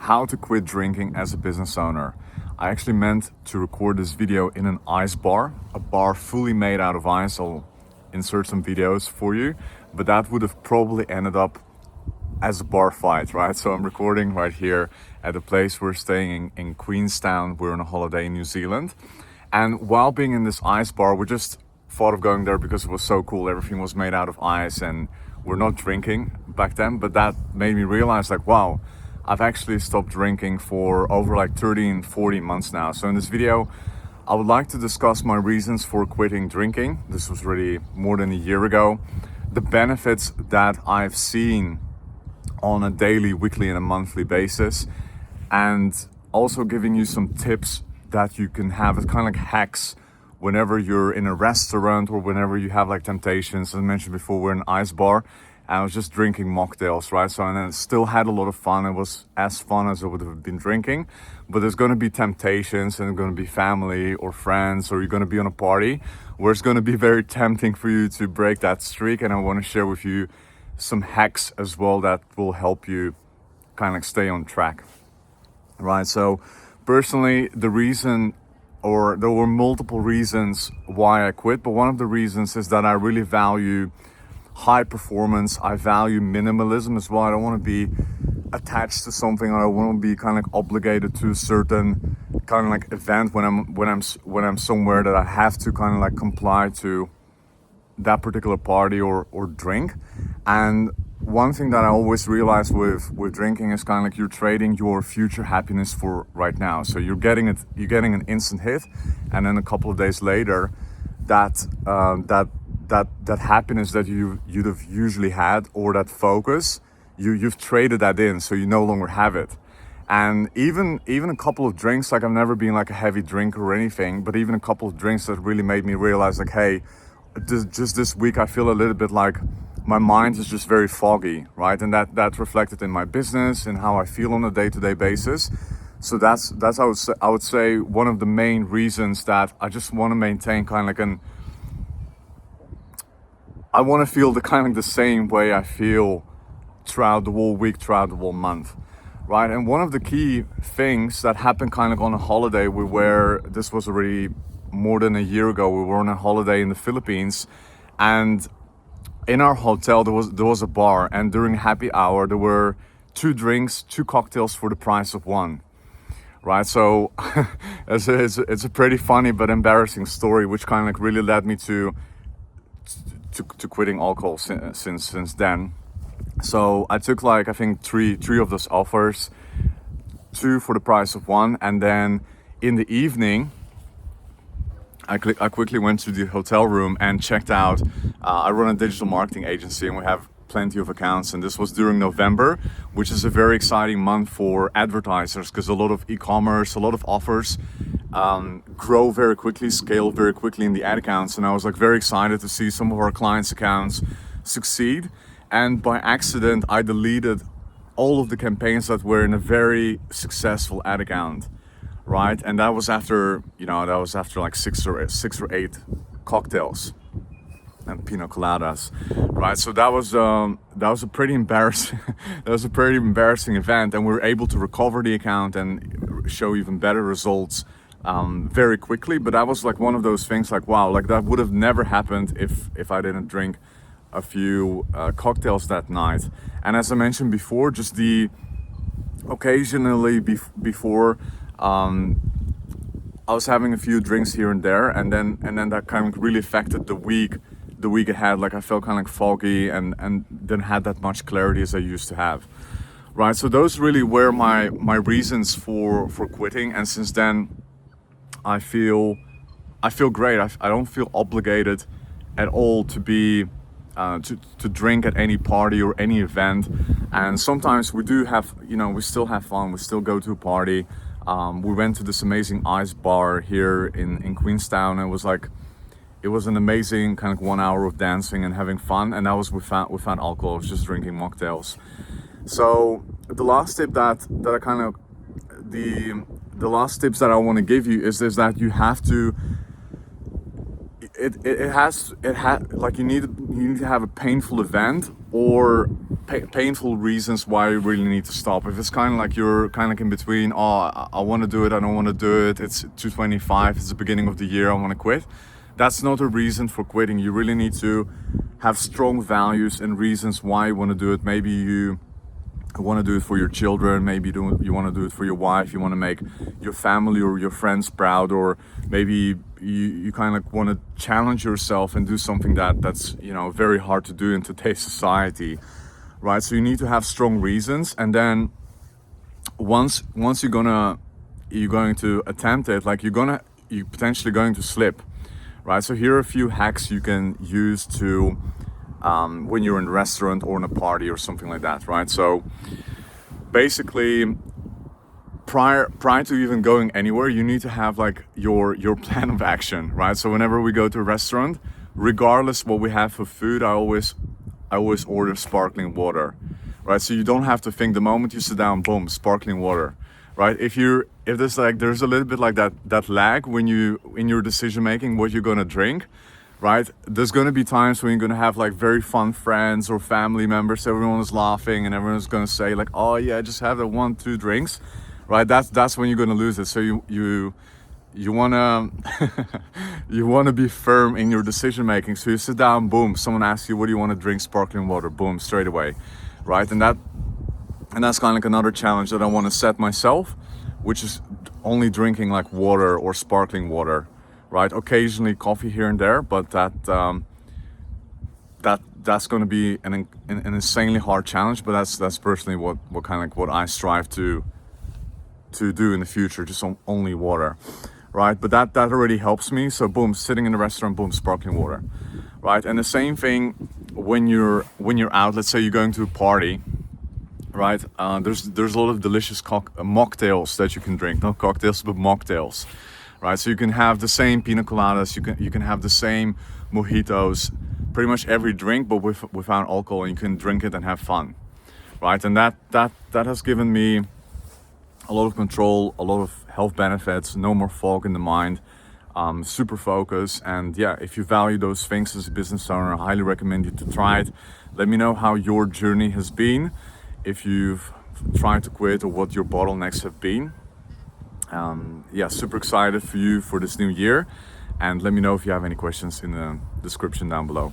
how to quit drinking as a business owner. I actually meant to record this video in an ice bar, a bar fully made out of ice. I'll insert some videos for you, but that would have probably ended up as a bar fight, right? So I'm recording right here at the place we're staying in Queenstown. We're on a holiday in New Zealand. And while being in this ice bar, we just thought of going there because it was so cool. Everything was made out of ice and we're not drinking back then, but that made me realize like, wow, I've actually stopped drinking for over like 13, 14 months now. So in this video, I would like to discuss my reasons for quitting drinking. This was really more than a year ago. The benefits that I've seen on a daily, weekly, and a monthly basis, and also giving you some tips that you can have as kind of like hacks whenever you're in a restaurant or whenever you have like temptations. As I mentioned before, we're in an ice bar and I was just drinking mocktails, right? So, and then still had a lot of fun. It was as fun as I would have been drinking, but there's going to be temptations and there's going to be family or friends, or you're going to be on a party where it's going to be very tempting for you to break that streak. And I want to share with you some hacks as well that will help you kind of like stay on track, right? So personally, there were multiple reasons why I quit, but one of the reasons is that I really value high performance. I value minimalism as well. I don't want to be attached to something. I don't want to be kind of like obligated to a certain kind of like event when I'm somewhere that I have to kind of like comply to that particular party or drink. And one thing that I always realize with drinking is kind of like you're trading your future happiness for right now. So you're getting an instant hit, and then a couple of days later, that happiness that you'd have usually had, or that focus, you've traded that in, so you no longer have it. And even a couple of drinks, like I've never been like a heavy drinker or anything, but even a couple of drinks that really made me realize like, hey, just this week I feel a little bit like my mind is just very foggy, right? And that's reflected in my business and how I feel on a day-to-day basis. So that's I would say one of the main reasons that I just want to maintain kind of like I want to feel the kind of the same way I feel throughout the whole week, throughout the whole month, right? And one of the key things that happened kind of on a holiday, this was already more than a year ago. We were on a holiday in the Philippines, and in our hotel there was a bar, and during happy hour there were 2 drinks, 2 cocktails for the price of 1, right? So it's a pretty funny but embarrassing story, which kind of like really led me to quitting alcohol since then. So I took like I think three of those offers, 2 for the price of 1, and then in the evening I quickly went to the hotel room and checked out. I run a digital marketing agency and we have plenty of accounts, and this was during November, which is a very exciting month for advertisers because a lot of e-commerce, a lot of offers grow very quickly, scale very quickly in the ad accounts. And I was like very excited to see some of our clients' accounts succeed. And by accident, I deleted all of the campaigns that were in a very successful ad account. Right, and that was after like six or eight cocktails and pina coladas, right? So that was a pretty embarrassing event, and we were able to recover the account and show even better results very quickly. But that was like one of those things, like wow, like that would have never happened if I didn't drink a few cocktails that night. And as I mentioned before, just the occasionally before. I was having a few drinks here and there, and then that kind of really affected the week ahead. Like I felt kind of like foggy and didn't have that much clarity as I used to have, right? So those really were my reasons for quitting, and since then I feel great. I don't feel obligated at all to be to drink at any party or any event. And sometimes we do have, we still have fun, we still go to a party. We went to this amazing ice bar here in Queenstown. It was an amazing kind of 1 hour of dancing and having fun, and that was without alcohol. I was just drinking mocktails. So the last tip that I kind of the last tips that I want to give you is that you have to like you need to have a painful event or painful reasons why you really need to stop. If it's kind of like you're kind of in between, oh, I want to do it, I don't want to do it, it's 225, it's the beginning of the year, I want to quit. That's not a reason for quitting. You really need to have strong values and reasons why you want to do it. Maybe you want to do it for your children, maybe you want to do it for your wife, you want to make your family or your friends proud, or maybe you kind of want to challenge yourself and do something that's very hard to do in today's society, right? So you need to have strong reasons, and then once you're going to attempt it, like you're potentially going to slip, right? So here are a few hacks you can use to when you're in a restaurant or in a party or something like that, right? So basically, prior to even going anywhere, you need to have like your plan of action, right? So whenever we go to a restaurant, regardless what we have for food, I always order sparkling water, right? So you don't have to think. The moment you sit down, boom, sparkling water, right? If there's a little bit like that lag when you in your decision making what you're gonna drink, right? There's gonna be times when you're gonna have like very fun friends or family members. Everyone is laughing and everyone's gonna say like, oh yeah, just have the 1-2 drinks, right? That's when you're gonna lose it. So you wanna you wanna be firm in your decision making. So you sit down, boom, someone asks you, what do you want to drink? Sparkling water, boom, straight away, right? And that's kind of like another challenge that I want to set myself, which is only drinking like water or sparkling water, right? Occasionally coffee here and there, but that's going to be an insanely hard challenge. But that's personally what kind of like what I strive to do in the future, just only water, right? But that already helps me. So boom, sitting in a restaurant, boom, sparkling water, right? And the same thing when you're out. Let's say you're going to a party, right? There's a lot of delicious mocktails that you can drink, not cocktails, but mocktails, right? So you can have the same pina coladas, you can have the same mojitos, pretty much every drink, but without alcohol, and you can drink it and have fun, right? And that has given me a lot of control, a lot of health benefits, no more fog in the mind, super focus. And yeah, if you value those things as a business owner, I highly recommend you to try it. Let me know how your journey has been, if you've tried to quit, or what your bottlenecks have been. Yeah, super excited for you for this new year, and let me know if you have any questions in the description down below.